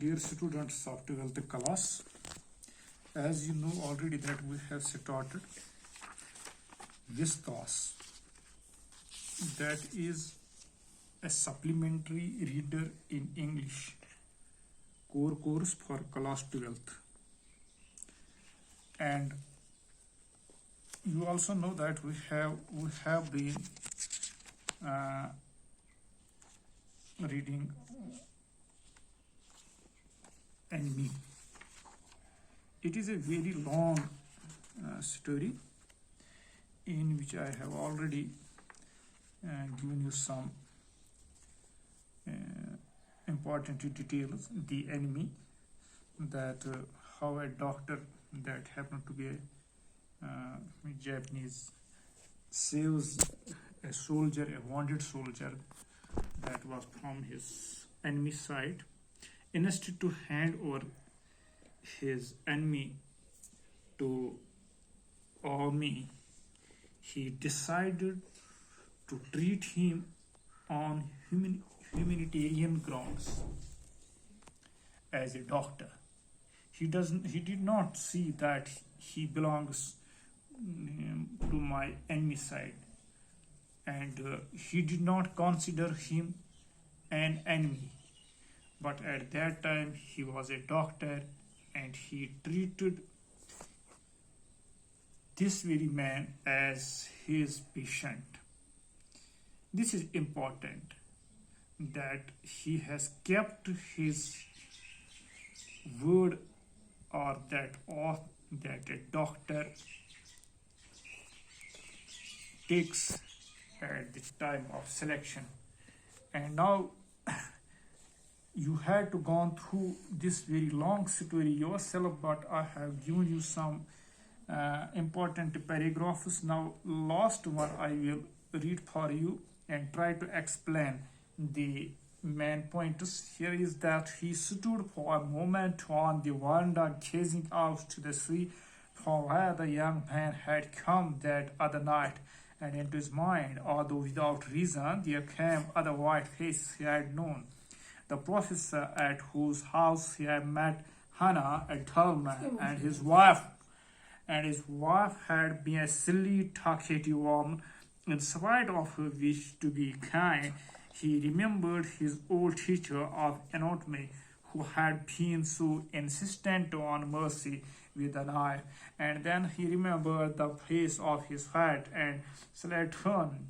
Dear students of 12th class, as you know already that we have started this class, that is a supplementary reader in English core course for class 12th. And you also know that we have been reading Enemy. It is a very long story in which I have already given you some important details. The enemy, that how a doctor that happened to be a Japanese saves a soldier, a wounded soldier that was from his enemy side. Instead to hand over his enemy to army, he decided to treat him on humanitarian grounds as a doctor. He did not see that he belongs to my enemy side, and he did not consider him an enemy. But at that time he was a doctor and he treated this very man as his patient. This is important, that he has kept his word, or that a doctor takes at the time of selection. And now you had to gone through this very long story yourself, but I have given you some important paragraphs. Now last one I will read for you and try to explain the main points. Here is that he stood for a moment on the veranda gazing out to the sea from where the young man had come that other night, and into his mind, although without reason, there came other white faces he had known. The professor at whose house he had met Hannah, a dull man, and his wife had been a silly, talkative woman. In spite of her wish to be kind, he remembered his old teacher of anatomy, who had been so insistent on mercy with a knife. And then he remembered the face of his fat and slattern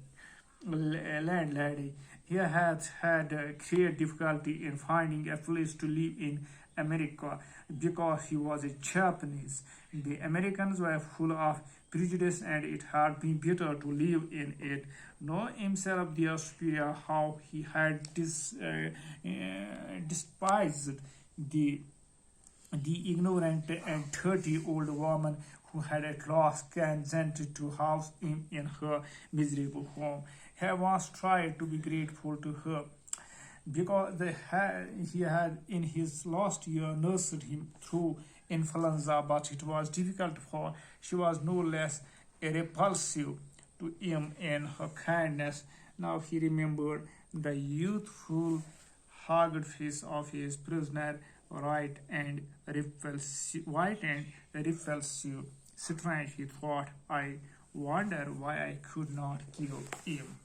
landlady. He had had great difficulty in finding a place to live in America because he was a Japanese. The Americans were full of prejudice, and it had been better to live in it. Know himself their superior, how he had despised the ignorant and dirty old woman who had at last consented to house him in her miserable home. He once tried to be grateful to her because he had in his last year nursed him through influenza, but it was difficult, for she was no less repulsive to him in her kindness. Now he remembered the youthful, haggard face of his prisoner, white and repulsive. Strange, he thought. I wonder why I could not kill him.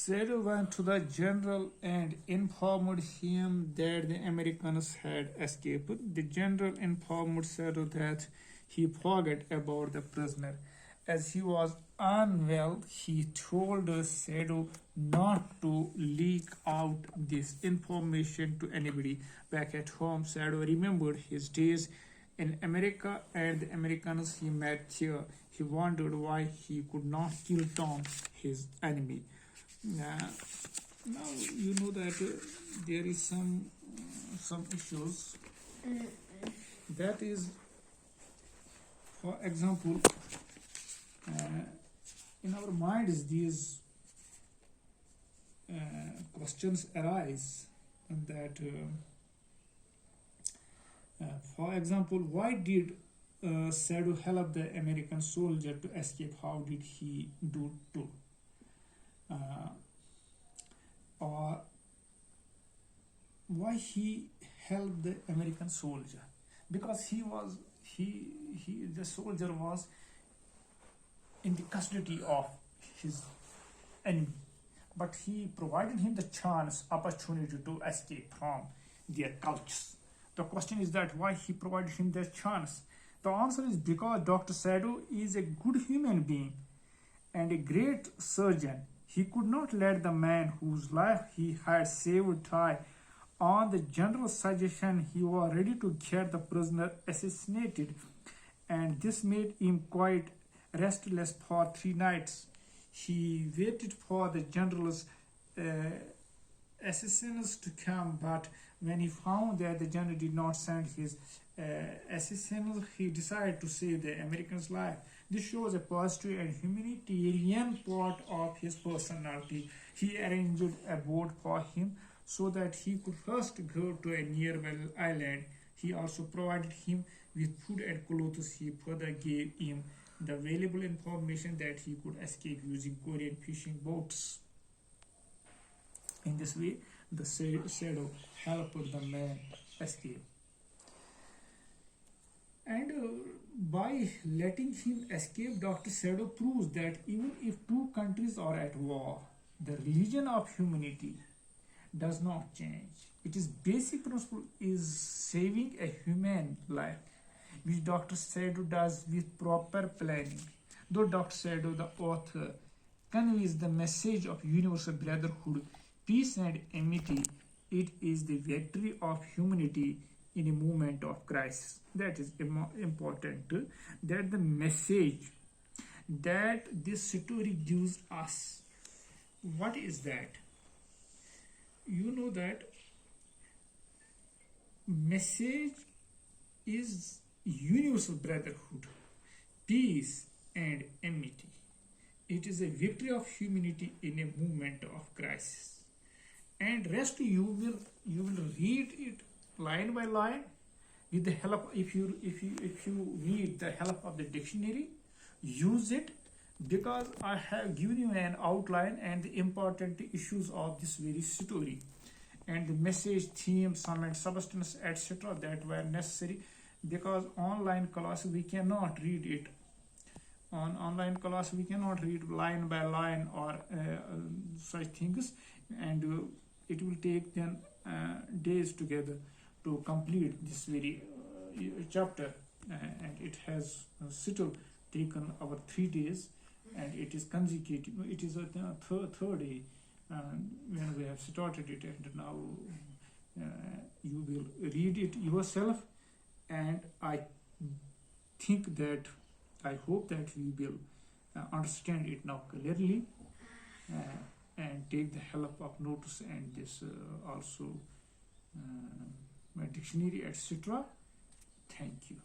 Shadow went to the general and informed him that the Americans had escaped. The general informed Shadow that he forgot about the prisoner. As he was unwell, he told Shadow not to leak out this information to anybody. Back at home, Shadow remembered his days in America and the Americans he met here. He wondered why he could not kill Tom, his enemy. Now you know that there is some issues That is, for example, in our minds these questions arise, and that for example, why did Sado help the American soldier to escape? How did he do too? Or why he helped the American soldier? Because the soldier was in the custody of his enemy, but he provided him the opportunity to escape from their cultures. The question is that why he provided him that chance? The answer is because Dr. Sado is a good human being and a great surgeon. He could not let the man whose life he had saved die. On the general's suggestion, he was ready to get the prisoner assassinated, and this made him quite restless for 3 nights. He waited for the general's assassins to come, but when he found that the general did not send his assassins, he decided to save the American's life. This shows a positive and humanitarian part of his personality. He arranged a boat for him so that he could first go to a nearby island. He also provided him with food and clothes. He further gave him the valuable information that he could escape using Korean fishing boats. In this way, the Sado helped the man escape. And by letting him escape, Dr. Sado proves that even if two countries are at war, the religion of humanity does not change. Its basic principle is saving a human life, which Dr. Sado does with proper planning. Though Dr. Sado, the author, conveys the message of universal brotherhood, peace and amity, it is the victory of humanity in a moment of crisis. That is important, that the message that this story gives us. What is that? You know that message is universal brotherhood, peace and amity. It is a victory of humanity in a moment of crisis. And rest you will read it line by line with the help, if you need the help of the dictionary, use it, because I have given you an outline and the important issues of this very story, and the message, theme, sum and substance, etc. that were necessary, because online class we cannot read it. On online class we cannot read line by line or such things, and it will take then days together to complete this very chapter, and it has still taken our 3 days, and it is consecutive. It is a third day when we have started it, and now you will read it yourself, and I hope that you will understand it now clearly, and take the help of notes and this also my dictionary, etc. Thank you.